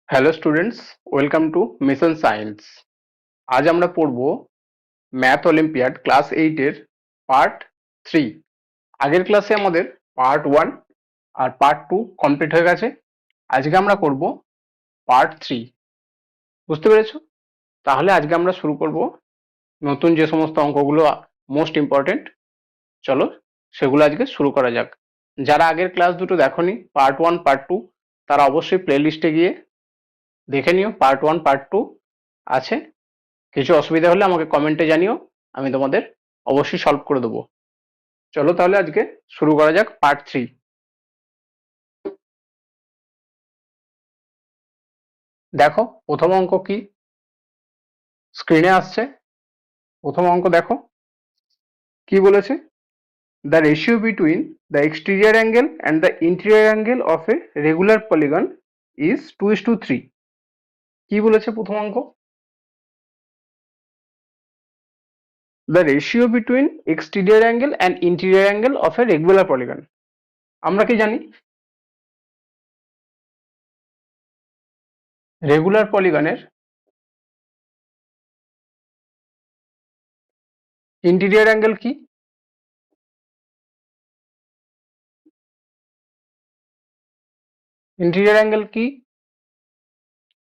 Hello students, welcome to mission science. আজ আমরা পড়ব ম্যাথ অলিম্পিয়াড ক্লাস 8-এর পার্ট 3। আগের ক্লাসে আমাদের পার্ট 1 আর পার্ট 2 কমপ্লিট হয়ে গেছে। আজকে আমরা করব পার্ট 3। বুঝতে পেরেছো? তাহলে আজকে আমরা শুরু করব নতুন যে সমস্ত অঙ্কগুলো মোস্ট ইম্পর্টেন্ট। চলো সেগুলো আজকে শুরু করা যাক। যারা আগের ক্লাস দুটো দেখোনি, পার্ট 1 পার্ট 2, তারা অবশ্যই প্লে লিস্টে গিয়ে দেখে নিও। পার্ট 1 পার্ট 2 আছে। কিছু অসুবিধা হলে আমাকে কমেন্টে জানিও, আমি তোমাদের অবশ্যই সলভ করে দেবো। চলো তাহলে আজকে শুরু করা যাক পার্ট 3। দেখো প্রথম অঙ্ক কি স্ক্রিনে আসছে। প্রথম অঙ্ক দেখো কি বলেছে, the ratio between the exterior angle and the interior angle of a regular polygon is 2:3। কি বলেছে প্রথম অঙ্ক? The ratio between exterior angle and interior angle of a regular polygon. আমরা কি জানি, রেগুলার পলিগনের ইন্টেরিয়র অ্যাঙ্গেল কি? ইন্টেরিয়র অ্যাঙ্গেল কি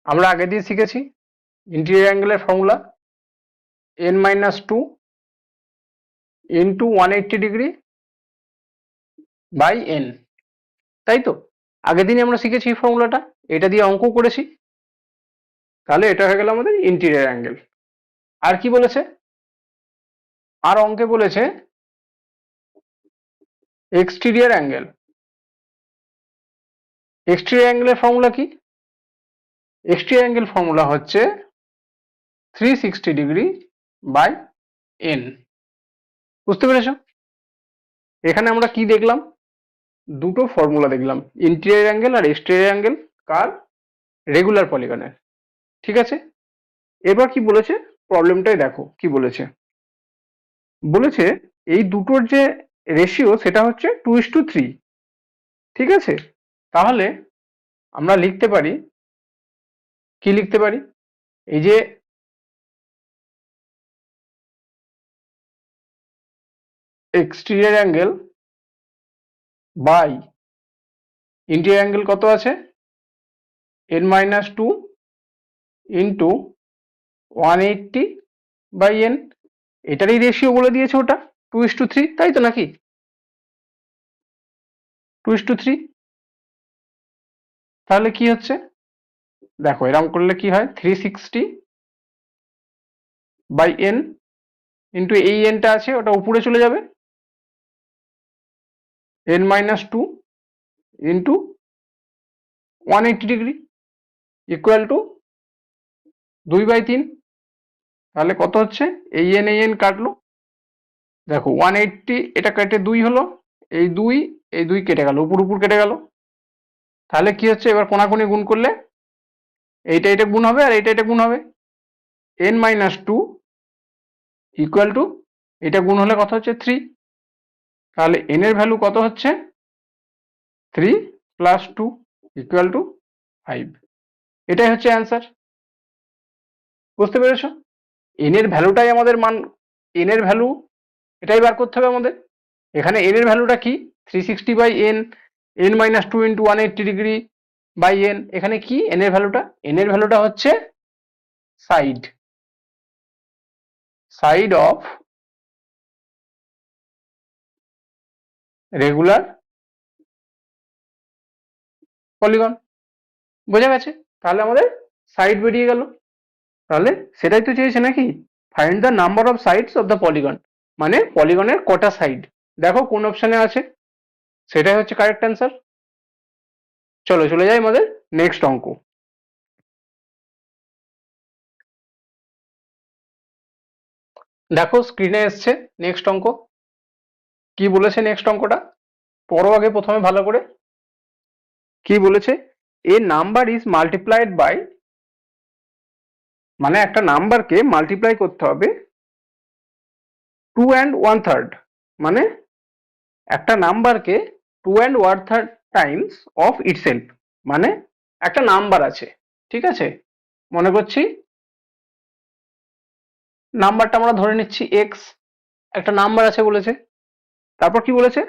আমরা আগে দিয়ে শিখেছি। ইন্টেরিয়র অ্যাঙ্গেলের formula n-2 into 180 degree by n, তাই তো? আগের দিনই আমরা শিখেছি এই ফর্মুলাটা, এটা দিয়ে অঙ্ক করেছি। তাহলে এটা হয়ে গেল আমাদের ইন্টেরিয়র অ্যাঙ্গেল। আর কি বলেছে? আর অঙ্কে বলেছে এক্সটেরিয়র অ্যাঙ্গেল। এক্সটেরিয়র অ্যাঙ্গেলের ফর্মুলা কি? এক্সটেরিয়র অ্যাঙ্গেল ফর্মুলা হচ্ছে 360 ডিগ্রি বাই n। বুঝতে পেরেছ? এখানে আমরা কি দেখলাম? দুটো ফর্মুলা দেখলাম, ইন্টেরিয়র অ্যাঙ্গেল আর এক্সটেরিয়র অ্যাঙ্গেল। কার? রেগুলার পলিগনের। ঠিক আছে, এবার কি বলেছে প্রবলেমটাই দেখো কি বলেছে। বলেছে এই দুটোর যে রেশিও সেটা হচ্ছে 2:3। ঠিক আছে, তাহলে আমরা লিখতে পারি, কি লিখতে পারি, এই যে exterior angle by interior angle কত আছে, n-2 ইন্টু 180/n। এটারই রেশিও বলে দিয়েছে ওটা 2:3, তাই তো নাকি? 2:3। তাহলে কি হচ্ছে দেখো, এরকম করলে কি হয়, 360/n ইন্টু এই এনটা আছে ওটা উপরে চলে যাবে, n-2 into 180 degree equal to 2/3। তাহলে কত হচ্ছে, এই এন কাটলো, দেখো 180 এটা কেটে 2 হলো, এই 2 এই 2 কেটে গেল, উপর উপর কেটে গেল। তাহলে কি হচ্ছে, এবার কোনাকুনি গুণ করলে এইটা এটা গুণ হবে আর এইটা এটা গুণ হবে, n-2 ইকুয়াল টু এটা গুণ হলে কত হচ্ছে 3। তাহলে n এর ভ্যালু কত হচ্ছে, 3 + 2 ইকুয়াল টু 5। এটাই হচ্ছে অ্যান্সার। বুঝতে পেরেছো? n এর ভ্যালুটাই আমাদের মান, n এর ভ্যালু এটাই বার করতে হবে আমাদের। এখানে n এর ভ্যালুটা কি, 360/n, n-2 into 180 degree by n। এখানে কি n এর ভ্যালুটা? n এর ভ্যালুটা হচ্ছে side, side of regular polygon. বোঝা গেছে? তাহলে আমাদের সাইড বেরিয়ে গেল। তাহলে সেটাই তো চেয়েছে নাকি, find the number of sides of the polygon, মানে পলিগনের কটা সাইড। দেখো কোন অপশনে আছে, সেটাই হচ্ছে কারেক্ট অ্যান্সার। চলো চলে যাই আমাদের নেক্সট অঙ্ক। দেখো স্ক্রিনে এসছে নেক্সট অঙ্ক। কি বলেছে নেক্সট অঙ্কটা পড়ো আগে প্রথমে ভালো করে। কি বলেছে, a number is multiplied by, মানে একটা নাম্বারকে মাল্টিপ্লাই করতে হবে 2 and 1/3, মানে একটা নাম্বারকে 2 and 1/3 টাইমস অফ ইটসেলফ। মানে একটা নাম্বার আছে, ঠিক আছে, মনে করছি নাম্বারটা আমরা ধরে নিচ্ছি এক্স, একটা নাম্বার আছে বলেছে। তারপর কি বলেছে,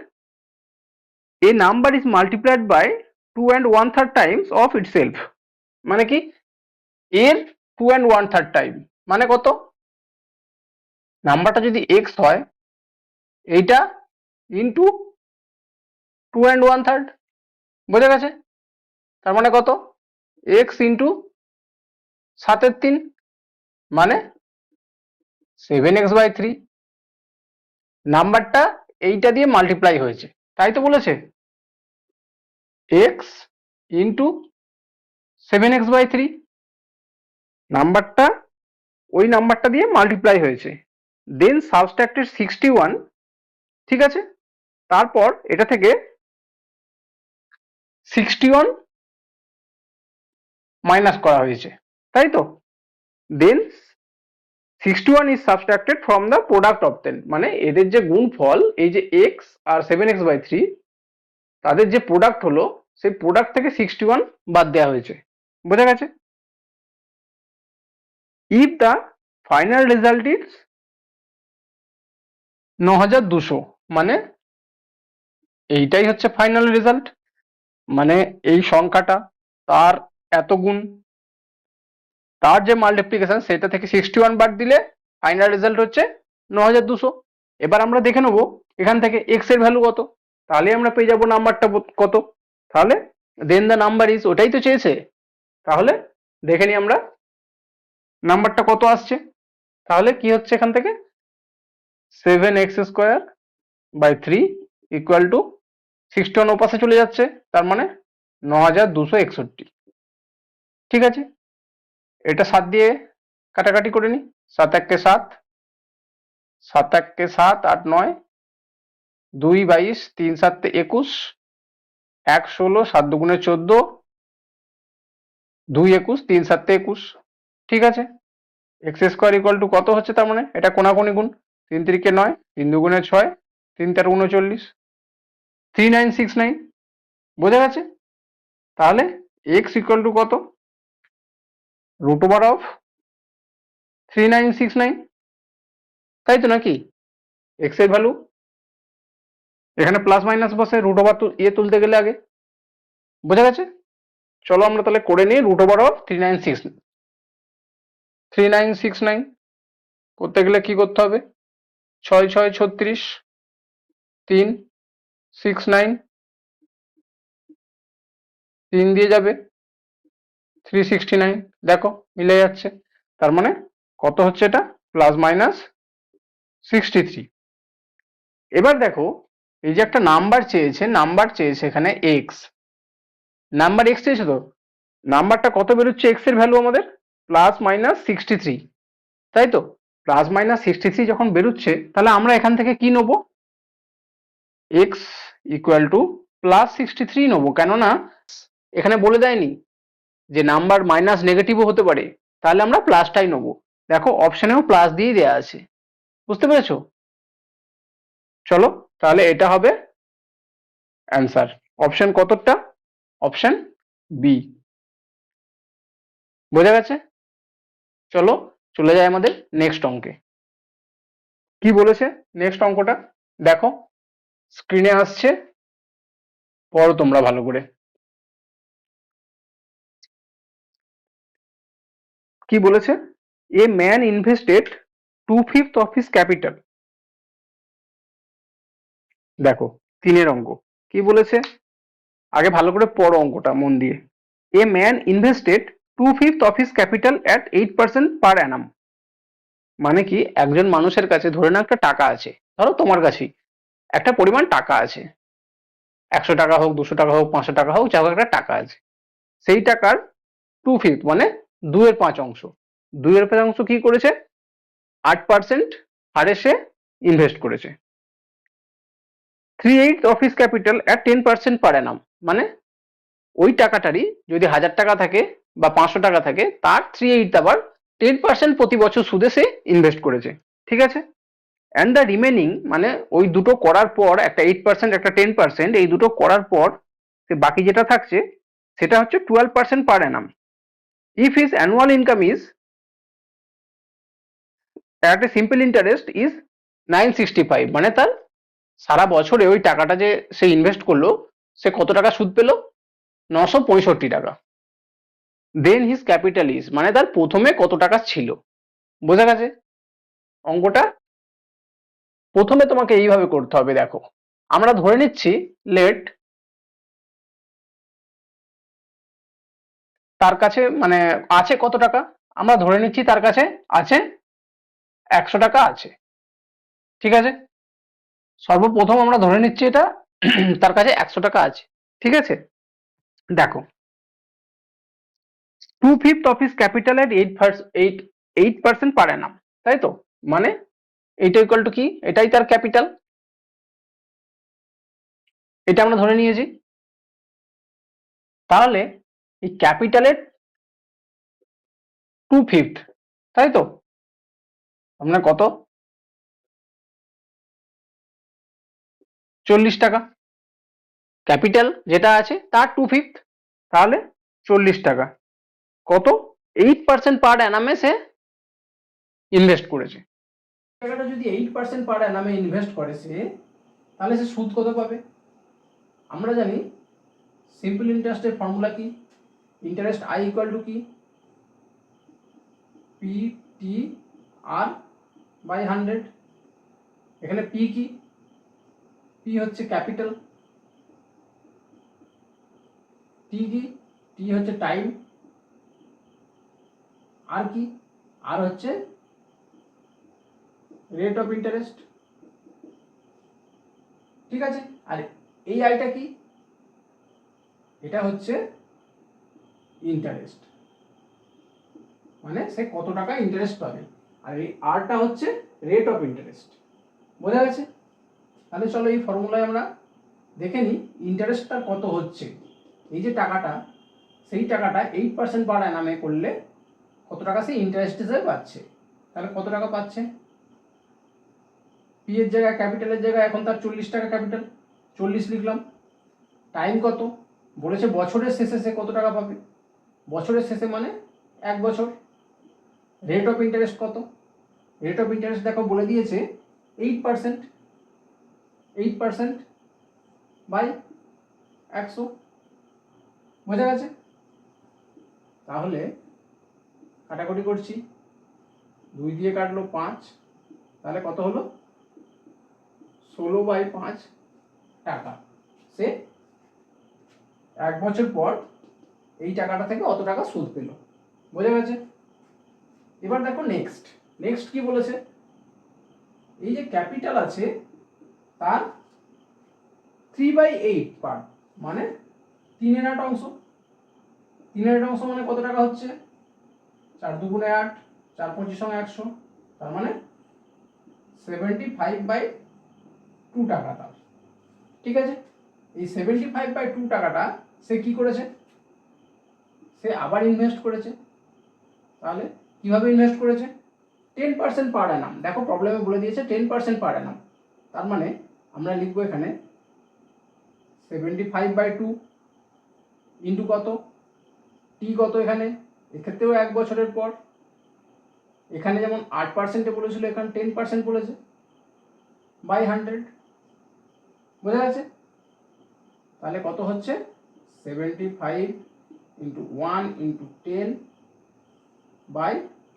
a number is multiplied by 2 1/3 times of itself. মানে কি, এর 2 1/3 টাইম মানে কত, নাম্বারটা যদি এক্স হয় এইটা ইন্টু 2 1/3, বোঝা গেছে? তার মানে কত, এক্স ইন্টু 7/3 মানে 7x/3। নাম্বারটা এইটা দিয়ে মাল্টিপ্লাই হয়েছে, তাই তো বলেছে, এক্স ইন্টু 7x/3, নাম্বারটা ওই নাম্বারটা দিয়ে মাল্টিপ্লাই হয়েছে, দেন সাবস্ট্রাক্টেড 61, ঠিক আছে, তারপর এটা থেকে 61 মাইনাস করা হয়েছে, তাই তো, then 61 is subtracted from the product of then, মানে এদের যে গুণফল, এই যে এক্স আর 7x/3 তাদের যে প্রোডাক্ট হলো সেই প্রোডাক্ট থেকে 61 বাদ দেওয়া হয়েছে, বোঝা গেছে? If the final result is 9200, মানে এইটাই হচ্ছে ফাইনাল রেজাল্ট, মানে এই সংখ্যাটা তার এত গুণ, তার যে মাল্টিপ্লিকেশন সেটা থেকে 61 বাদ দিলে ফাইনাল রেজাল্ট হচ্ছে 9200। এবার আমরা দেখে নেবো এখান থেকে এক্স এর ভ্যালু কত, তাহলে আমরা পেয়ে যাবো নাম্বারটা কত, তাহলে দেন দ্য নাম্বার ইজ, ওটাই তো চেয়েছে, তাহলে দেখে নিই আমরা নাম্বারটা কত আসছে। তাহলে কি হচ্ছে এখান থেকে, 7x²/3 ইকুয়াল টু 61 ওপাশে চলে যাচ্ছে, তার মানে 9261। ঠিক আছে, এটা 7 দিয়ে কাটাকাটি করে নি, 7 1 7, 7 1 7, 8 9, 2 22, 3 7 21, 1 16, 7 2 14, 2 21, 3 7 21। ঠিক আছে, x² ইকুয়াল টু কত হচ্ছে, তার মানে এটা কোনাকুনি গুণ, 3 3 9, 3 2 6, 3 13 39, 3969, বোঝা গেছে? তাহলে x ইকুয়াল টু কত, √অফ 3969, তাই তো নাকি, x এর ভ্যালু এখানে প্লাস মাইনাস বসে √ওভার তুলতে গেলে আগে, বোঝা গেছে? চলো আমরা তাহলে করে নিই √অফ 3969 করতে গেলে কি করতে হবে, 6 6 36, 3 6 9, 3 দিয়ে যাবে 369, দেখো মিলে যাচ্ছে, তার মানে কত হচ্ছে এটা, প্লাস মাইনাস 63। এবার দেখো এই যে একটা নাম্বার চেয়েছে এখানে এক্স, নাম্বার এক্স চেয়েছে, তো নাম্বারটা কত বেরোচ্ছে এক্স এর ভ্যালু আমাদের প্লাস মাইনাস 63, তাই তো, প্লাস মাইনাস 63 যখন বেরোচ্ছে তাহলে আমরা এখান থেকে কি নেবো, এক্স ইকুয়াল টু প্লাস 63 নেবো, কেননা এখানে বলে দেয়নি যে নাম্বার মাইনাস নেগেটিভও হতে পারে, তাহলে আমরা প্লাসটাই নেবো, দেখো অপশনেও প্লাস দিয়ে দেওয়া আছে, বুঝতে পেরেছো? চলো তাহলে এটা হবে অ্যান্সার, অপশন কতটা, অপশন বি, বোঝা গেছে? চলো চলে যাই আমাদের নেক্সট অঙ্কে। কি বলেছে নেক্সট অঙ্কটা, দেখো স্ক্রিনে আসছে, পড়ো তোমরা ভালো করে। কি বলেছে, a man invested 2/5 of his capital, দেখো 3 অঙ্ক, কি বলেছে আগে ভালো করে পড়ো অঙ্কটা মন দিয়ে। A man invested 2/5 of his capital at 8% পার অ্যানাম, মানে কি একজন মানুষের কাছে ধরে না একটা টাকা আছে, ধরো তোমার কাছেই একটা পরিমাণ টাকা আছে, 100 টাকা হোক, 200 টাকা হোক, 500 টাকা হোক, যা হোক একটা টাকা আছে, সেই টাকার 2/5 মানে 2/5 অংশ, 2/5 অংশ কি করেছে, 8% হারে সে ইনভেস্ট করেছে। 3/8 অফ হিজ ক্যাপিটাল অ্যাট 10% পার অ্যানাম, মানে ওই টাকাটারই যদি 1000 টাকা থাকে বা 500 টাকা থাকে, তার 3/8 আবার 10% প্রতি বছর সুদে সে ইনভেস্ট করেছে, ঠিক আছে, অ্যান্ড দ্য রিমেনিং, মানে ওই দুটো করার পর, একটা 8% একটা 10%, এই দুটো করার পর বাকি যেটা থাকছে সেটা হচ্ছে 12% per annum, if his annual income is at a simple interest is 965, মানে তার সারা বছরে ওই টাকাটা যে সে ইনভেস্ট করলো সে কত টাকা সুদ পেল? 965 টাকা। দেন হিজ ক্যাপিটাল ইজ, মানে তার প্রথমে কত টাকা ছিল। বোঝা গেছে অঙ্কটা? প্রথমে তোমাকে এইভাবে করতে হবে। দেখো আমরা ধরে নিচ্ছি লেট তার কাছে মানে আছে কত টাকা, আমরা ধরে নিচ্ছি তার কাছে আছে 100 টাকা আছে। ঠিক আছে, সর্বপ্রথম আমরা ধরে নিচ্ছি এটা তার কাছে 100 টাকা আছে। ঠিক আছে, দেখো 2/5 অফ হিস ক্যাপিটাল এট 8% পার অ্যানাম, তাই তো? মানে এটা ইকুয়াল টু কি? এটাই তার ক্যাপিটাল, এটা আমরা ধরে নিয়েছি। তাহলে এই ক্যাপিটালের 2/5, তাই তো? আমরা কত? 40 টাকা। ক্যাপিটাল যেটা আছে তার 2/5, তাহলে 40 টাকা। কত? 8% পার অ্যানামে সে ইনভেস্ট করেছে। টাকাটা যদি 8% পার অ্যানামে ইনভেস্ট করে সে, তাহলে সে সুদ কত পাবে? আমরা জানি সিম্পল ইন্টারেস্টের ফর্মুলা কি? ইন্টারেস্ট আই ইকুয়াল টু কি? P T R by 100। এখানে পি কি? পি হচ্ছে ক্যাপিটাল, টি কি? টি হচ্ছে টাইম, আর কি? আর হচ্ছে রেট অফ ইন্টারেস্ট। ঠিক আছে, আর এই আইটা কি? এটা হচ্ছে ইন্টারেস্ট, মানে সে কত টাকা ইন্টারেস্ট পাবে। আর এই আরটা হচ্ছে রেট অফ ইন্টারেস্ট। বোঝা গেছে? তাহলে চলো এই ফর্মুলায় আমরা দেখে নিই ইন্টারেস্টটা কত হচ্ছে। এই যে টাকাটা, সেই টাকাটা 8% পার অ্যানামে করলে কত টাকা সে ইন্টারেস্ট হিসেবে পাচ্ছে। তাহলে কত টাকা পাচ্ছে? পি এর জায়গায় ক্যাপিটালের জায়গায় এখন তার 40 টাকা ক্যাপিটাল, 40 লিখলাম। টাইম কত? বলেছে বছরের শেষে সে কত টাকা পাবে। বছরের শেষে মানে 1 বছর। রেট অফ ইন্টারেস্ট কত? রেট অফ ইন্টারেস্ট দেখো বলে দিয়েছে 8%, 8% বাই 100। বোঝা গেছে? তাহলে কাটাকুটি করছি, 2 দিয়ে কাটলো 5, তাহলে কত হলো? 16/5 টাকা সে 1 বছর পর এই টাকাটা থেকে অত টাকা সুদ পেল। বোঝা গেছে? এবার দেখো নেক্সট, নেক্সট কি বলেছে? এই যে ক্যাপিটাল আছে তার 3/8 পার্ট, মানে 3/8 অংশ। 3/8 অংশ মানে কত টাকা হচ্ছে? 4 দুগুণে 8, 4 25 100, তার মানে 75/2 টাকা তার। ঠিক আছে, এই 75/2 টাকাটা সে কি করেছে? সে আবার ইনভেস্ট করেছে। তাহলে কিভাবে ইনভেস্ট করেছে? 10% পার অ্যানাম। দেখো প্রবলেমে বলে দিয়েছে 10% পার অ্যানাম, তার মানে আমরা লিখবো এখানে 75/2 ইন্টু কত? টি কত এখানে? এক্ষেত্রেও 1 বছরের পর। এখানে যেমন 8%-এ বলেছিল, এখানে 10% বলেছে, বাই 100। বোঝা গেছে? তাহলে কত হচ্ছে? 75 ইন্টু 1 ইন্টু 10 বাই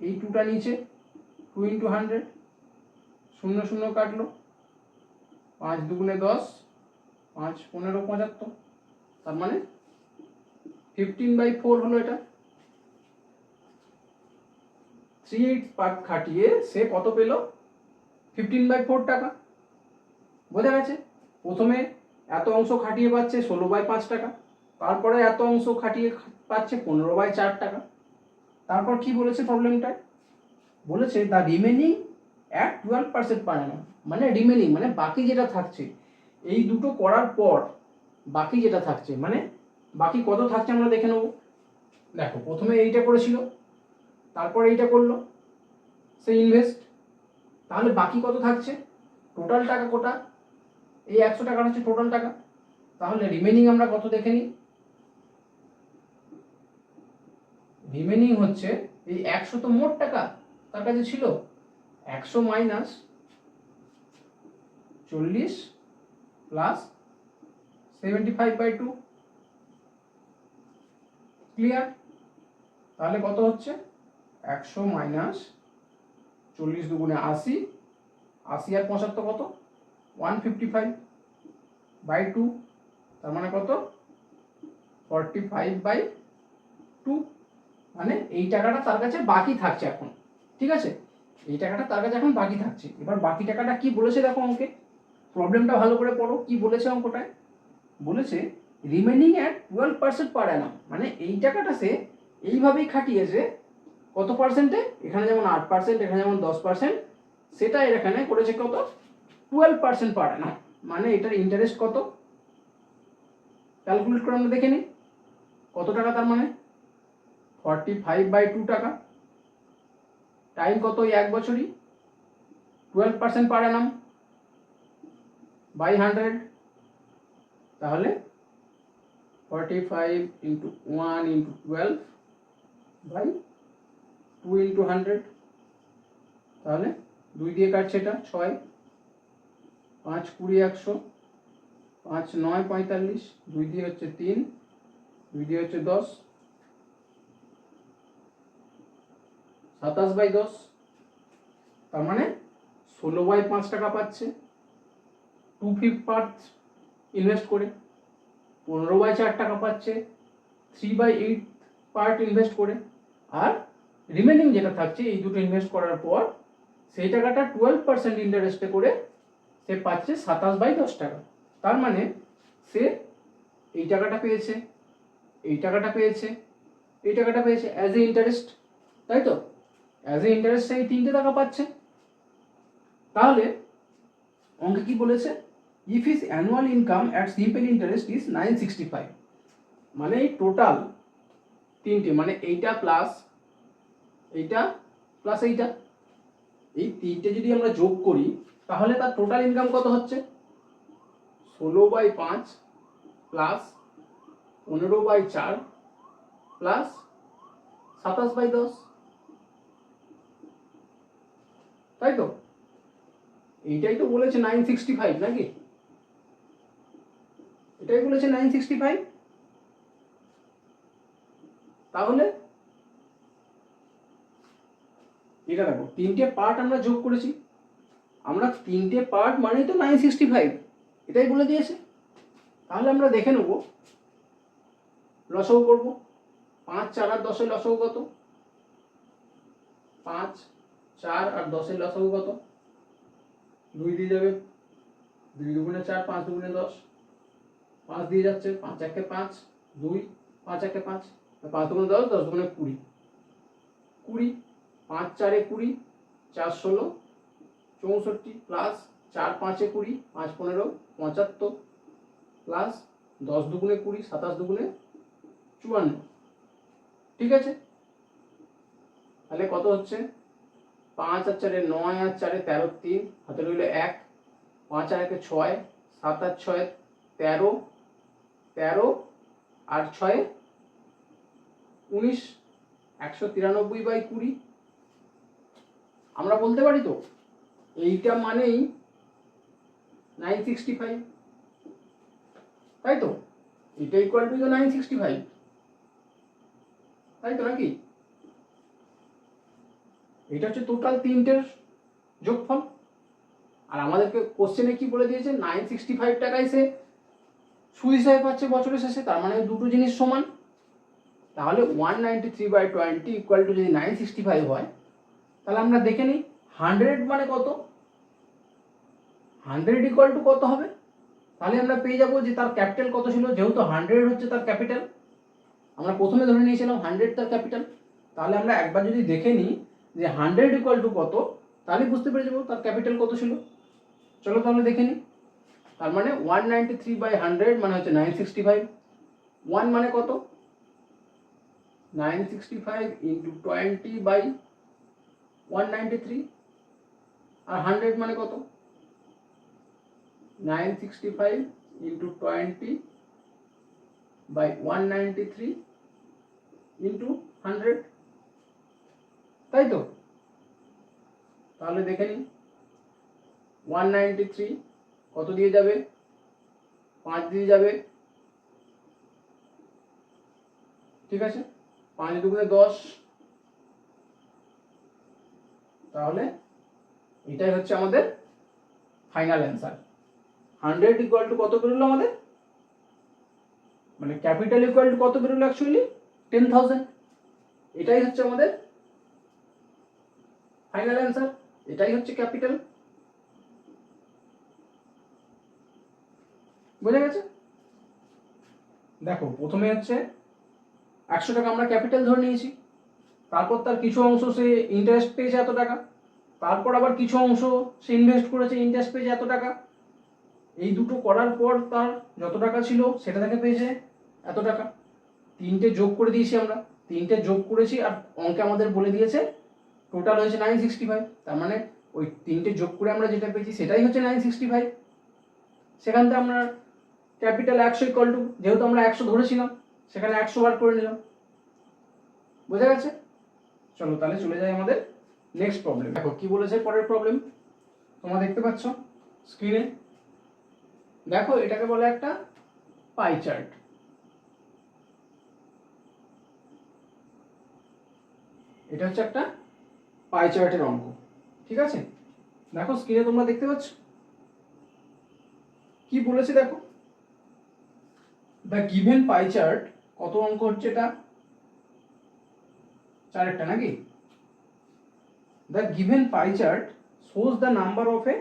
এই 2টা নিচে 2 ইন্টু 100, 0 0 কাটলো, 5 দুগুণে 10, 5 15 75, তার মানে 15/4 হলো এটা। 3/8 পার্ট খাটিয়ে সে কত পেল? 15/4 টাকা। বোঝা গেছে? প্রথমে এত অংশ খাটিয়ে পাচ্ছে 16/5 টাকা, তারপরে এত অংশ খাটিয়ে পাচ্ছে 15/4 টাকা। তারপর কি বলেছে প্রবলেমটায়? বলেছে the remaining at 12% per Anam, মানে রিমেনিং মানে বাকি যেটা থাকছে, এই দুটো করার পর বাকি যেটা থাকছে, মানে বাকি কত থাকছে আমরা দেখে নেব। দেখো প্রথমে এইটা করেছিল, তারপর এইটা করলো সে ইনভেস্ট, তাহলে বাকি কত থাকছে? টোটাল টাকা কোটা? এই 100 টাকা হচ্ছে টোটাল টাকা। তাহলে রিমেনিং আমরা কত দেখে নিই। রিমেনিং হচ্ছে এই 100 তো মোট টাকা তার কাছে ছিল, 100 মাইনাস 40 প্লাস 75/2, ক্লিয়ার? তাহলে কত হচ্ছে 100 মাইনাস 40 দুগুণে 80, 80 আর 75 কত 155/2, তার মানে কত 45/2, মানে এই টাকাটা তার কাছে বাকি থাকছে এখন, ঠিক আছে? এই টাকাটা তার কাছে এখন বাকি থাকছে। এবার বাকি টাকাটা কি বলেছে দেখো অঙ্কে, প্রবলেমটা ভালো করে পড়ো, কি বলেছে অঙ্কটায়? বলেছে রিমেনিং অ্যাট 12% পার অ্যানাম, মানে এই টাকাটা সে এইভাবেই খাটিয়েছে কত পার্সেন্টে, এখানে যেমন 8%, এখানে যেমন 10%, সেটা এখানে করেছে কত 12% পার অ্যানাম, মানে এটার ইন্টারেস্ট কত ক্যালকুলেট করে আমরা দেখে নিই কত টাকা, তার মানে 45/2 টাকা, টাইম কত ওই 1 বছরই, 12% পার অ্যানাম বাই 100, তাহলে 45 ইন্টু 1 ইন্টু 12 বাই 2 ইন্টু 100, তাহলে 2 দিয়ে কাটছে এটা 6, 5 20 100, 5 9 45, 2 দিয়ে হচ্ছে 3, 2 দিয়ে হচ্ছে 10, 27/10, তার মানে 16/5 টাকা পাচ্ছে 2/5 পার্ট ইনভেস্ট করে, 15/4 টাকা পাচ্ছে 3/8 পার্ট ইনভেস্ট করে, আর রিমেনিং যেটা থাকছে এই দুটো ইনভেস্ট করার পর সেই টাকাটা 12% ইন্টারেস্টে করে সে পাচ্ছে 27/10 টাকা। তার মানে সে এই টাকাটা পেয়েছে, এই টাকাটা পেয়েছে, এই টাকাটা পেয়েছে অ্যাজ এ ইন্টারেস্ট, তাই তো? অ্যাজ এ ইন্টারেস্ট সেই 3টে টাকা পাচ্ছে। তাহলে অঙ্কে কি বলেছে, if his annual income at simple interest is 965, মানে এই টোটাল 3টে, মানে এইটা প্লাস এইটা প্লাস এইটা, এই 3টে যদি আমরা যোগ করি তাহলে তার টোটাল ইনকাম কত হচ্ছে 16/5 প্লাস 15/4 প্লাস 27/10, তাই তো? এইটাই তো বলেছে 965, নাকি? এটাই বলেছে 965। তাহলে এটা দেখো 3টে পার্ট আমরা যোগ করেছি, আমরা 3টে পার্ট মানেই তো 965, এটাই বলে দিয়েছে। তাহলে আমরা দেখে নেব, লসাগু করব, 5 4 আর 10 এর লসাগু কত, 5 4 আর 10 এর লসাগু কত, 2 দিয়ে যাবে, 2 দুগুণে 4, 5 দুগুণে 10, 5 দিয়ে যাচ্ছে, 5 একে 5, 2 5 একে 5, 5 দুগুণে 10, 10 দুগুণে 20, 20, 5 4 এ 20, 4 16 64 প্লাস 4 5 এ 20, 5 15 75 প্লাস 10 দুগুণে 20, 27 দুগুণে 54, ঠিক আছে? তাহলে কত হচ্ছে 5 আর 4 এ 9 আর 4 এ 13, 3 হাতে রইল 1, 5 আর 1 এ 6, 7 আর 6 এ 13, 13 আর 6 এ 19, 193/20, আমরা বলতে পারি তো এইটা মানেই 965, তাই তো? এটা ইকুয়াল টু 965, তাই তো নাকি? এটা হচ্ছে টোটাল 3টের যোগফল। আর আমাদেরকে কোশ্চেনে কি বলে দিয়েছে, 965 টাকায় সে সুদ হিসাবে পাচ্ছে বছরের শেষে, তার মানে দুটো জিনিস সমান। তাহলে 193/20 ইকুয়াল টু যদি 965 হয়, তাহলে আমরা দেখে নিই 100 মানে কত, 100 ইকুয়াল টু কত হবে। তাহলে আমরা পেয়ে যাবো যে তার ক্যাপিটাল কত ছিল, যেহেতু 100 হচ্ছে তার ক্যাপিটাল, আমরা প্রথমে ধরে নিয়েছিলাম 100 তার ক্যাপিটাল। তাহলে আমরা একবার যদি দেখে নিই যে 100 ইকুয়াল টু কত, তাহলে বুঝতে পেরে যাবো তার ক্যাপিটাল কত ছিল। চলো তাহলে দেখে নিই। তার মানে 193/100 মানে হচ্ছে 965, 1 মানে কত 965 ইন্টু 20/193, আর 100 মানে কত 965 ইন্টু 20/193, ইন্টু 100, তাই তো? তাহলে দেখে নিন 193 কত দিয়ে যাবে, 5 দিয়ে যাবে, ঠিক আছে, 5 দুগুণে 10, তাহলে এটাই হচ্ছে আমাদের ফাইনাল অ্যান্সার। 100 ইকুয়াল টু কত বেরোলো আমাদের, মানে ক্যাপিটাল ইকুয়াল টু কত বেরোলো অ্যাকচুয়ালি 10,000। এটাই হচ্ছে আমাদের ফাইনাল অ্যান্সার, এটাই হচ্ছে ক্যাপিটাল। বোঝা গেছে? দেখো প্রথমে হচ্ছে 100 টাকা আমরা ক্যাপিটাল ধরে নিয়েছি, তারপর তার কিছু অংশ সে ইন্টারেস্ট পেয়েছে এত টাকা, তারপর আবার কিছু অংশ সে ইনভেস্ট করেছে, ইন্টারেস্ট পেয়েছে এত টাকা, এই দুটো করার পর তার যত টাকা ছিল সেটা থেকে পেয়েছে এত টাকা। তিনটে যোগ করে দিয়েছি আমরা, তিনটে যোগ করেছি আর অঙ্কে আমাদের বলে দিয়েছে টোটাল হয়েছে 965, তার মানে ওই তিনটে যোগ করে আমরা যেটা পেয়েছি সেটাই হচ্ছে 965। সেখান থেকে আমরা ক্যাপিটাল 100 ইকুয়াল টু, যেহেতু আমরা 100 ধরেছিলাম সেখানে 100 বার করে নিলাম। বোঝা গেছে? চলো তাহলে চলে যাই আমাদের নেক্সট প্রবলেম। দেখো কি বলেছে পরের প্রবলেম, তোমরা দেখতে পাচ্ছ স্ক্রিনে। দেখো এটাকে বলে একটা পাই চার্ট। এটা হচ্ছে একটা পাই চার্টের অঙ্ক, ঠিক আছে? দেখো স্ক্রিনে তোমরা দেখতে পাচ্ছ কি বলেছে, দেখো দ্য গিভেন পাই চার্ট, কত অঙ্ক হচ্ছে এটা, চারেরটা নাকি? The given pie chart shows the number of a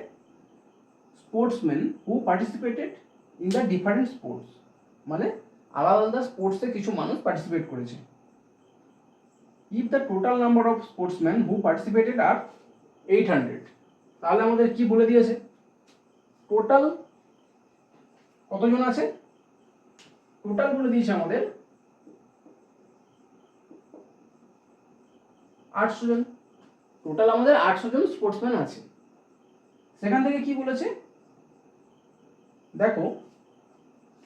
sportsman who participated in the different sports, মানে আলাদা আলাদা স্পোর্টসে কিছু মানুষ পার্টিসিপেট করেছে। If the total number of sportsman who participated are 800, তাহলে আমাদের কি বলে দিয়েছে, টোটাল কতজন আছে, টোটাল বলে দিয়েছে আমাদের 800 জন, টোটাল আমাদের 800 জন স্পোর্টসম্যান আছে। সেখান থেকে কি বলেছে, দেখো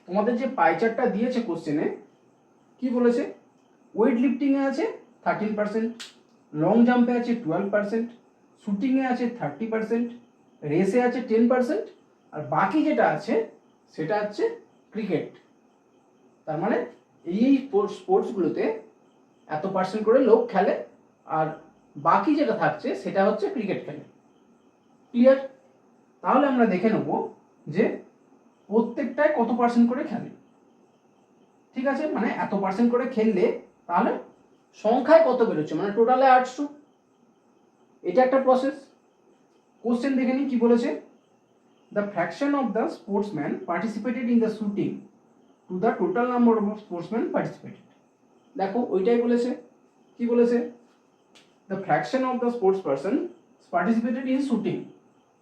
তোমাদের যে পাই চার্টটা দিয়েছে কোশ্চেনে, কি বলেছে, ওয়েট লিফটিংয়ে আছে 13%, লং জাম্পে আছে 12%, শুটিংয়ে আছে 30%, রেসে আছে 10%, আর বাকি যেটা আছে সেটা হচ্ছে ক্রিকেট। তার মানে এই স্পোর্টসগুলোতে এত পার্সেন্ট করে লোক খেলে, আর বাকি যেটা থাকছে সেটা হচ্ছে ক্রিকেট খেলে। ক্লিয়ার? তাহলে আমরা দেখে নেব যে প্রত্যেকটায় কত পার্সেন্ট করে খেলে, ঠিক আছে? মানে এত পার্সেন্ট করে খেললে তাহলে সংখ্যায় কত বেরোচ্ছে, মানে টোটালে 800। এটা একটা প্রসেস। কোশ্চেন দেখে নিই কি বলেছে, the fraction of the sportsman participated in the shooting to the total number of sportsman participated. দেখো ওইটাই বলেছে, কি বলেছে, the fraction of the sports person participated in shooting,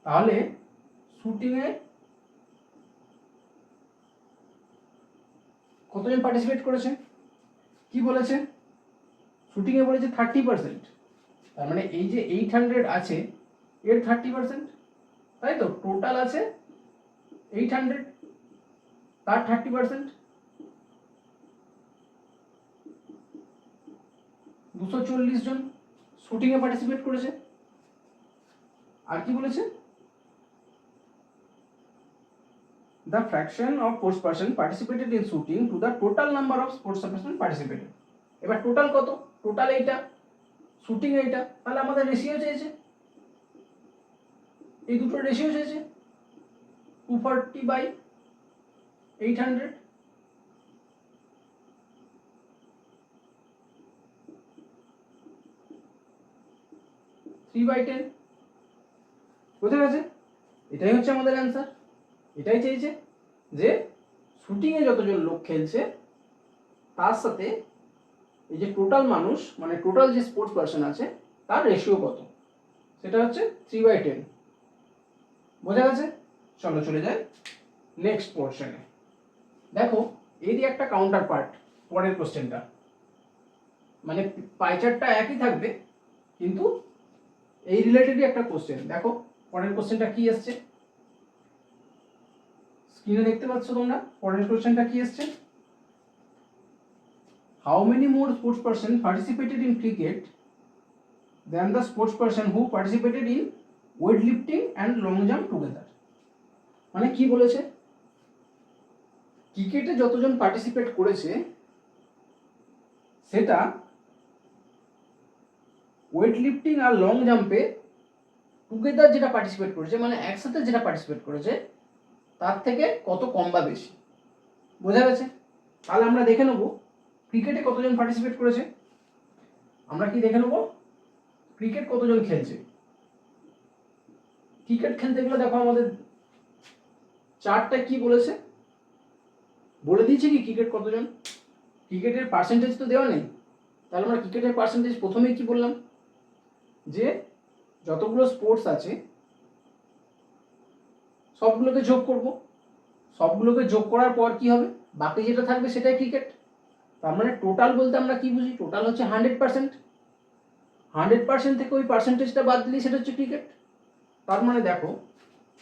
তাহলে শুটিংয়ে কতজন পার্টিসিপেট করেছে, কি বলেছে, শুটিংয়ে বলেছে 30%, তার মানে এই যে 800 আছে এর 30%, তাই তো? টোটাল আছে 800, তার 30%, 240 জন শুটিংয়ে পার্টিসিপেট করেছে। আর কি বলেছে, the fraction of sports person participated in shooting to the total number of sports person participated। এবার টোটাল কত, টোটাল এইটা, শুটিং এইটা, তাহলে আমাদের রেশিও চেয়েছে, এই দুটো রেশিও চেয়েছে 240/800, থ্রি বাই 10। বুঝে গেছে? এটাই হচ্ছে আমাদের অ্যান্সার। এটাই চেয়েছে যে শুটিংয়ে যতজন লোক খেলছে তার সাথে এই যে টোটাল মানুষ, মানে টোটাল যে স্পোর্টস পারসন আছে তার রেশিও কত, সেটা হচ্ছে 3/10। বোঝা গেছে? চলো চলে যাই নেক্সট পোর্শনে। দেখো এই যে একটা কাউন্টার পার্ট, পরের কোশ্চেনটা, মানে পাই চার্টটা একই থাকবে কিন্তু এই রিলেটেডই একটা কোশ্চেন। দেখো পরের কোশ্চেনটা কি আসছে, স্ক্রিনে দেখতে পাচ্ছ তোমরা, পরের কোশ্চেনটা কি আসছে, how many more sports person participated in cricket than the sports person who participated in weightlifting and long jump together? মানে কি বলেছে, ক্রিকেটে যতজন পার্টিসিপেট করেছে সেটা ওয়েট লিফটিং আর লং জাম্পে টুগেদার যেটা পার্টিসিপেট করেছে, মানে একসাথে যেটা পার্টিসিপেট করেছে তার থেকে কত কম বা বেশি। বোঝা গেছে? তাহলে আমরা দেখে নেব ক্রিকেটে কতজন পার্টিসিপেট করেছে। আমরা কি দেখে নেব ক্রিকেট কতজন খেলছে। ক্রিকেট খেলতে গেলে দেখো আমাদের চার্টটা কি বলেছে, বলে দিয়েছে কি ক্রিকেট কতজন, ক্রিকেটের পার্সেন্টেজ তো দেওয়া নেই। তাহলে আমরা ক্রিকেটের পার্সেন্টেজ প্রথমেই কি বললাম, যে যতগুলো স্পোর্টস আছে সবগুলোকে যোগ করব, সবগুলোকে যোগ করার পর কি হবে, বাকি যেটা থাকবে সেটাই ক্রিকেট। তার মানে টোটাল বলতে আমরা কি বুঝি, টোটাল হচ্ছে 100%। 100% থেকে ওই পার্সেন্টেজটা বাদ দিলে সেটা হচ্ছে ক্রিকেট। তার মানে দেখো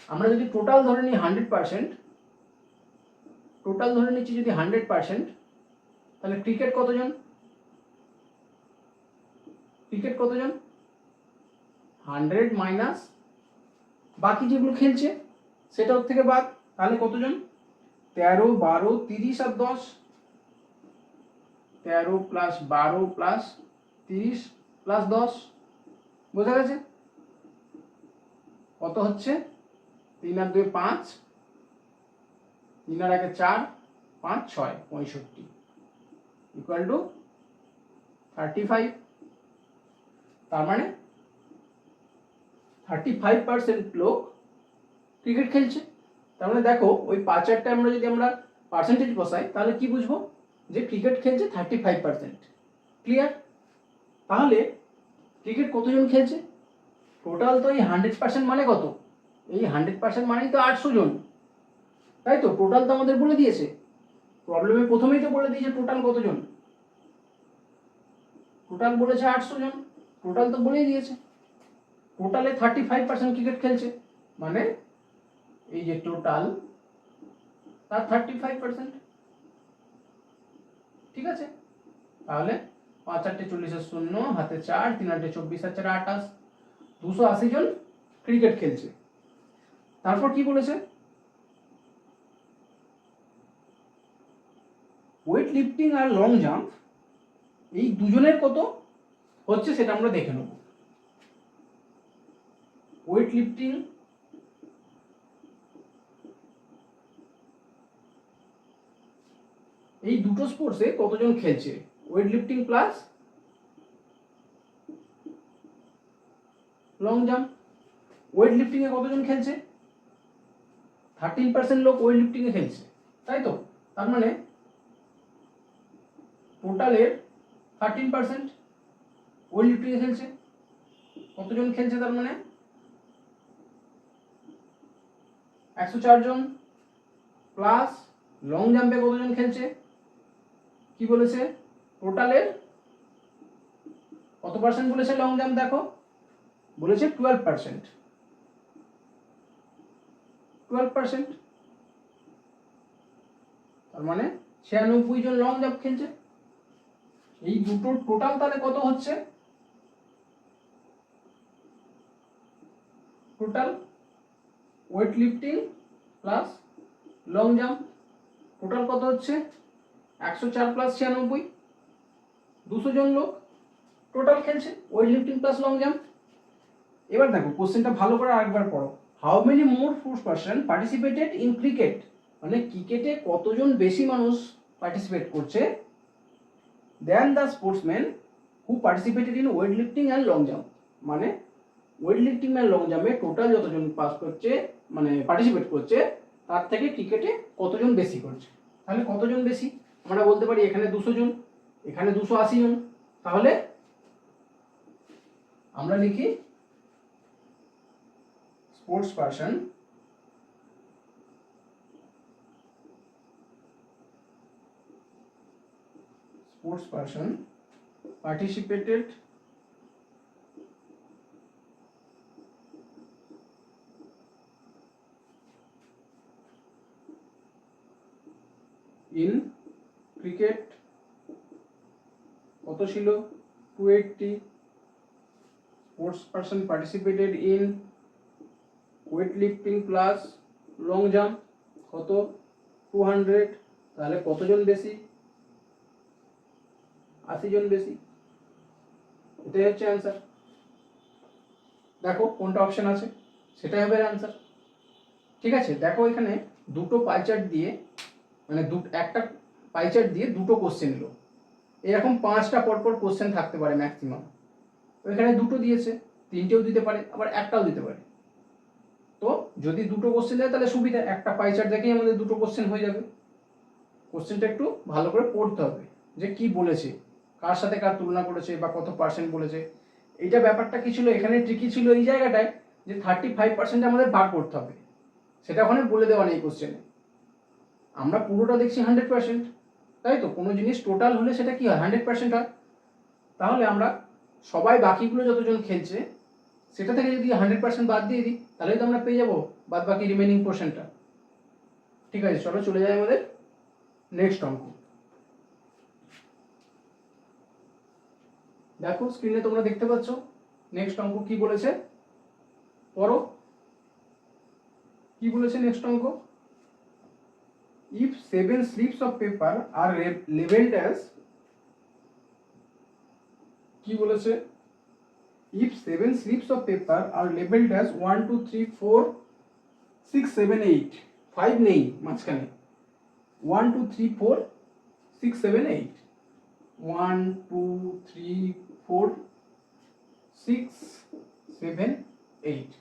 আমরা যদি টোটাল ধরে নিই 100%, টোটাল ধরে নিচ্ছি যদি 100%, তাহলে ক্রিকেট কতজন, ক্রিকেট কতজন 100 মাইনাস বাকি যেগুলো খেলছে সেটা ওর থেকে বাদ, তাহলে কতজন 13, 12, 30 আর 10, 13 প্লাস 12 প্লাস 30 প্লাস 10, বোঝা গেছে কত হচ্ছে, 3 আর 2 5, 3 আর 1 4, 5 6 65 ইকুয়াল টু 35। তার মানে 35% লোক ক্রিকেট খেলছে। তার মানে দেখো ওই 5-8টা আমরা যদি আমরা পার্সেন্টেজ বসাই তাহলে কি বুঝবো, যে ক্রিকেট খেলছে 35%। ক্লিয়ার? তাহলে ক্রিকেট কতজন খেলছে, টোটাল তো এই 100% মানে কত, এই 100% মানেই তো 800 জন, তাই তো টোটাল তো আমাদের বলে দিয়েছে, প্রবলেমে প্রথমেই তো বলে দিয়েছে টোটাল কতজন, টোটাল বলেছে 800 জন, টোটাল তো বলেই দিয়েছে। টোটালে 35% ক্রিকেট খেলছে, মানে এই যে টোটাল তার 35%। ঠিক আছে? তাহলে 5 8 40 0, হাতে 4, 3 8 24 আর 4 28, 280 জন ক্রিকেট খেলছে। তারপর কি বলেছে, ওয়েট লিফটিং আর লং জাম্প এই দুজনের কত হচ্ছে সেটা আমরা দেখে নেব। ওয়েট লিফটিং এই দুটো স্পোর্টসে কতজন খেলছে, weight lifting plus long jump. Weight lifting এ কতজন খেলছে, 13% লোক ওয়েট লিফটিং এ খেলছে, তাই তো। তার মানে টোটালের 13% ওয়েট লিফটিং এ খেলছে। কতজন খেলছে, তার মানে 104 জন, প্লাস লং জাম্পে কতজন খেলছে, কি বলেছে টোটালের কত পার্সেন্ট বলেছে লং জাম্প, দেখো বলেছে 12%, 12%। তার মানে 96 জন লং জাম্প খেলছে। এই দুটোর টোটাল তাহলে কত হচ্ছে, total wait lifting plus long jump total কত হচ্ছে, 104 প্লাস 96, 200 জন লোক টোটাল খেলছে weight lifting plus long jump. এবার দেখো কোশ্চেনটা ভালো করে আরেকবার পড়ো, how many more sports person participated in cricket, মানে ক্রিকেটে কতজন বেশি মানুষ পার্টিসিপেট করছে then the sportsman who participated in weight lifting and long jump, মানে ওয়েট লিফটিং অ্যান্ড লং জাম্পে টোটাল যতজন পাস করছে মানে পার্টিসিপেট করছে তার থেকে ক্রিকেটে কতজন বেশি করছে। তাহলে কতজন বেশি, আমরা বলতে পারি এখানে 200 জন, এখানে 280 জন, তাহলে আমরা লিখি sports person participated in cricket কত ছিল 280, sports person participated in weight lifting plus long jump কত 200, তাহলে কতজন বেশি 80 জন বেশি। এটাই হচ্ছে অ্যান্সার। দেখো কোনটা অপশন আছে, সেটাই হবে অ্যান্সার। ঠিক আছে, দেখো এখানে দুটো পাই চার্ট দিয়ে মানে একটা পাই চার্ট দিয়ে দুটো কোশ্চেন এলো, এরকম 5টা পরপর কোশ্চেন থাকতে পারে ম্যাক্সিমাম। তো এখানে দুটো দিয়েছে, 3টেও দিতে পারে, আবার একটাও দিতে পারে। তো যদি দুটো কোশ্চেন দেয় তাহলে সুবিধা, একটা পাই চার্ট দেখেই আমাদের দুটো কোশ্চেন হয়ে যাবে। কোশ্চেনটা একটু ভালো করে পড়তে হবে যে কি বলেছে, কার সাথে কার তুলনা করেছে বা কত পার্সেন্ট বলেছে। এইটা ব্যাপারটা কি ছিল এখানে, ট্রিকি ছিল এই জায়গাটায় যে 35% আমাদের বার করতে হবে, সেটা ওখানে বলে দেওয়া নেই কোশ্চেনে। আমরা পুরোটা দেখছি 100%, তাই তো? কোনো জিনিস টোটাল হলে সেটা কি হয় 100% হয়। তাহলে আমরা সবাই বাকিগুলো যতজন খেলছে সেটা থেকে যদি 100% বাদ দিয়ে দিই তাহলে তো আমরা পেয়ে যাবো বাদ বাকি রিমেনিং পোর্শনটা। ঠিক আছে, চলো চলে যাই আমাদের নেক্সট অঙ্ক। দেখো স্ক্রিনে তোমরা দেখতে পাচ্ছ নেক্সট অঙ্ক কি বলেছে, পড়ো কি বলেছে নেক্সট অঙ্ক। if 7 slips of paper are labeled as, কি বলেছে, if 7 slips of paper are labeled as 1 2 3 4 6 7 8, 5 নেই মাঝখানে, 1 2 3 4 6 7 8, 1 2 3 4 6 7 8,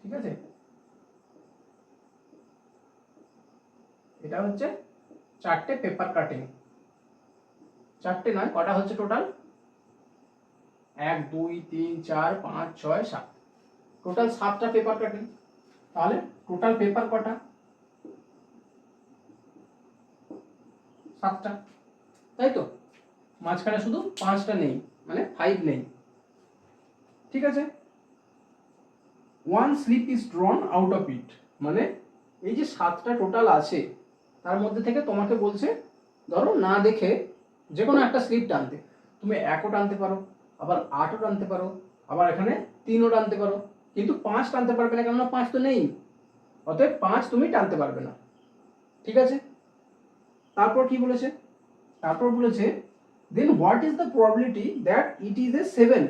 ঠিক আছে? এটা হচ্ছে 4টে পেপার কাটিং, 4টে নয়, কটা হচ্ছে টোটাল 1 2 3 4 5 6 7, টোটাল 7টা পেপার কাটিং। তাহলে টোটাল পেপার কটা 7টা, তাই তো? মাঝখানে শুধু 5টা নেই, মানে 5 নেই। ঠিক আছে, 1 slip is drawn out of it, মানে এই যে 7টা টোটাল আছে তার মধ্যে থেকে তোমাকে বলছে ধরো না দেখে যে কোনো একটা স্লিপ টানতে। তুমি 1ও টানতে পারো, আবার 8ও টানতে পারো, আবার এখানে 3ও টানতে পারো, কিন্তু 5 টানতে পারবে না, কেননা 5 তো নেই, অতএব 5 তুমি টানতে পারবে না। ঠিক আছে, তারপর কি বলেছে, তারপর বলেছে then what is the probability that it is a 7,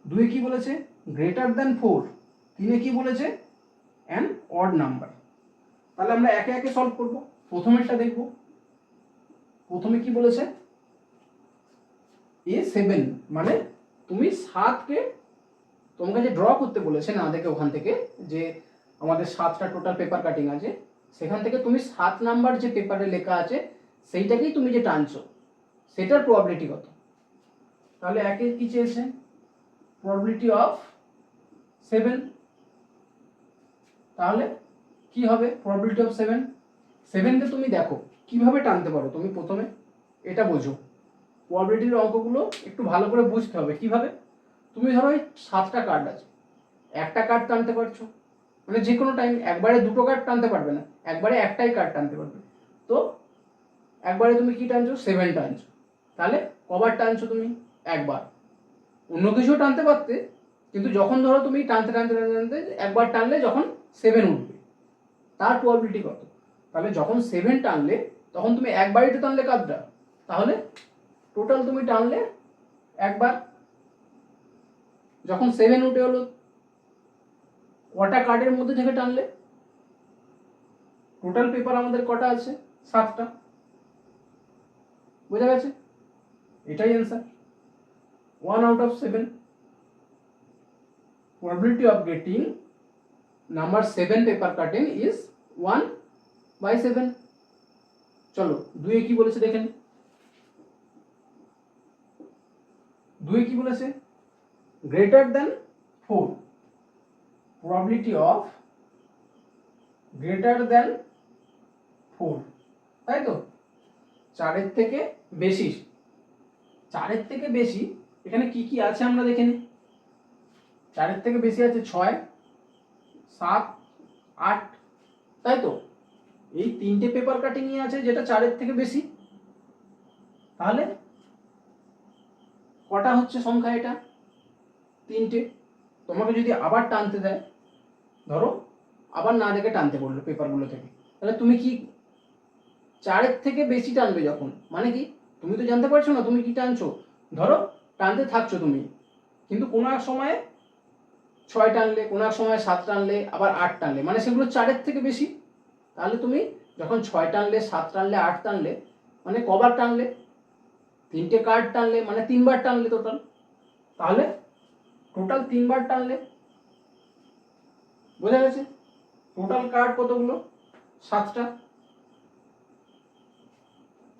2 কি বলেছে greater than 4, 3 কি বলেছে an odd number। তাহলে আমরা একে একে সলভ করব। প্রথমেরটা দেখব, প্রথমে কি বলেছে a7, মানে তুমি 7কে তোমাকে যে ড্র করতে বলেছে না দেখে ওখান থেকে, যে আমাদের 7টা টোটাল পেপার কাটিং আছে, সেখান থেকে তুমি 7 নাম্বার যে পেপারে লেখা আছে সেইটাকেই তুমি যে টানছো সেটার প্রবাবিলিটি কত। তাহলে একে কি চেয়েছে প্রবাবিলিটি অফ 7, তাহলে কি হবে প্রবাবিলিটি অফ 7, 7কে তুমি দেখো কিভাবে টানতে পারো, তুমি প্রথমে এটা বোঝো। প্রবাবিলিটির অঙ্কগুলো একটু ভালো করে বুঝতে হবে। কিভাবে, তুমি ধরো এই 7টা কার্ড আছে, একটা কার্ড টানতে পারছো, মানে যে কোনো টাইম একবারে দুটো কার্ড টানতে পারবে না, একবারে একটাই কার্ড টানতে পারবে। তো একবারে তুমি কি টানছো 7 টানছো, তাহলে কবার টানছো তুমি একবার। অন্য কিছু টানতে পারতে, কিন্তু যখন ধরো তুমি টানতে টানতে টানতে টানতে একবার টানলে যখন 7 উঠবে তার প্রবাবিলিটি কত। তাহলে যখন 7 টানলে তখন তুমি একবারই তো টানলে কার্ডটা, তাহলে টোটাল তুমি টানলে একবার। যখন 7 উঠে হলো কটা কার্ডের মধ্যে থেকে টানলে, টোটাল পেপার আমাদের কটা আছে 7টা, বোঝা গেছে? এটাই answer, 1 out of 7, probability of getting number 7 paper cutting is 1/7। চলো 2 কি বলেছে দেখেন, 2 কি বলেছে greater than 4, probability of greater than 4, তাই তো? 4 থেকে বেশি, 4 থেকে বেশি এখানে কি কি আছে আমরা দেখে নিই। 4 থেকে বেশি আছে 6 7 8, তাই তো? এই 3টে পেপার কাটিংই আছে যেটা 4 থেকে বেশি। তাহলে কটা হচ্ছে সংখ্যা? এটা 3টে। তোমাকে যদি আবার টানতে দেয়, ধরো আবার না দেখে টানতে বললো পেপারগুলো থেকে, তাহলে তুমি কি 4-এর থেকে বেশি টানবে যখন, মানে কি তুমি তো জানতে পারছো না তুমি কি টানছো। ধরো টানতে থাকছো তুমি, কিন্তু কোনো এক সময়ে 6 টানলে, কোনো এক সময় 7 টানলে, আবার 8 টানলে, মানে সেগুলো 4-এর থেকে বেশি। তাহলে তুমি যখন 6 টানলে, 7 টানলে, 8 টানলে, মানে কবার টানলে? 3টে কার্ড টানলে, মানে 3বার টানলে টোটাল। তাহলে টোটাল 3বার টানলে, বোঝা গেছে? টোটাল কার্ড কতগুলো? 7টা।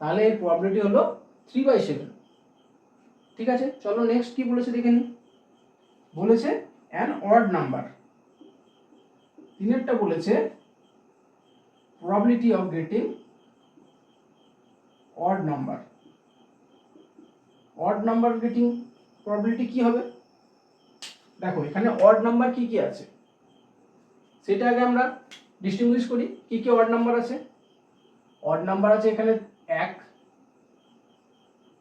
তাহলে এর প্রবাবিলিটি হলো 3/7। ঠিক আছে, চলো নেক্সট কি বলেছে দেখে নিই। বলেছে অ্যান অড নাম্বার। 3এরটা বলেছে probability of getting odd number. odd number getting probability কি হবে? দেখো এখানে odd নাম্বার কি কি আছে সেটা আগে আমরা ডিস্টিংগুইশ করি। কি কি odd নাম্বার আছে? odd নাম্বার আছে এখানে 1,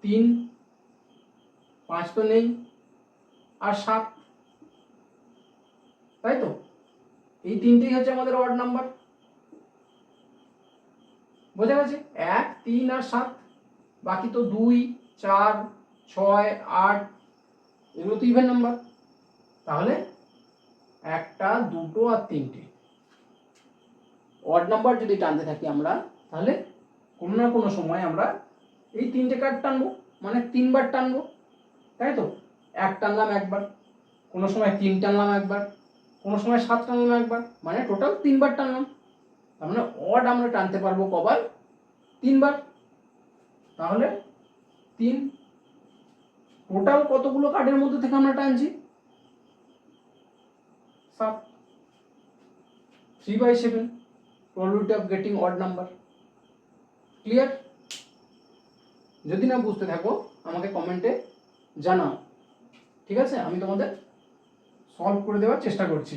3, 5 তো নেই, আর 7, তাই তো? এই তিনটেই হচ্ছে আমাদের odd নাম্বার। বোঝা গেছে? 1, 3 আর 7। বাকি তো 2, 4, 6, 8, এগুলো তো ইভেন নাম্বার। তাহলে 1টা, 2টো আর 3টে অড নাম্বার যদি টানতে থাকি আমরা, তাহলে কোনো না কোনো সময় আমরা এই 3টে কার্ড টানবো, মানে 3বার টানবো, তাই তো? 1 টানলাম একবার, কোনো সময় 3 টানলাম একবার, কোনো সময় 7 টানলাম একবার, মানে টোটাল 3বার টানলাম। তার মানে অড আমরা টানতে পারবো কবার? 3বার। তাহলে 3 টোটাল কতগুলো কার্ডের মধ্যে থেকে আমরা টানছি? 7। 3/7 probability of getting odd number. Clear? যদি না বুঝতে থাকো আমাকে কমেন্টে জানাও, ঠিক আছে? আমি তোমাদের সলভ করে দেওয়ার চেষ্টা করছি।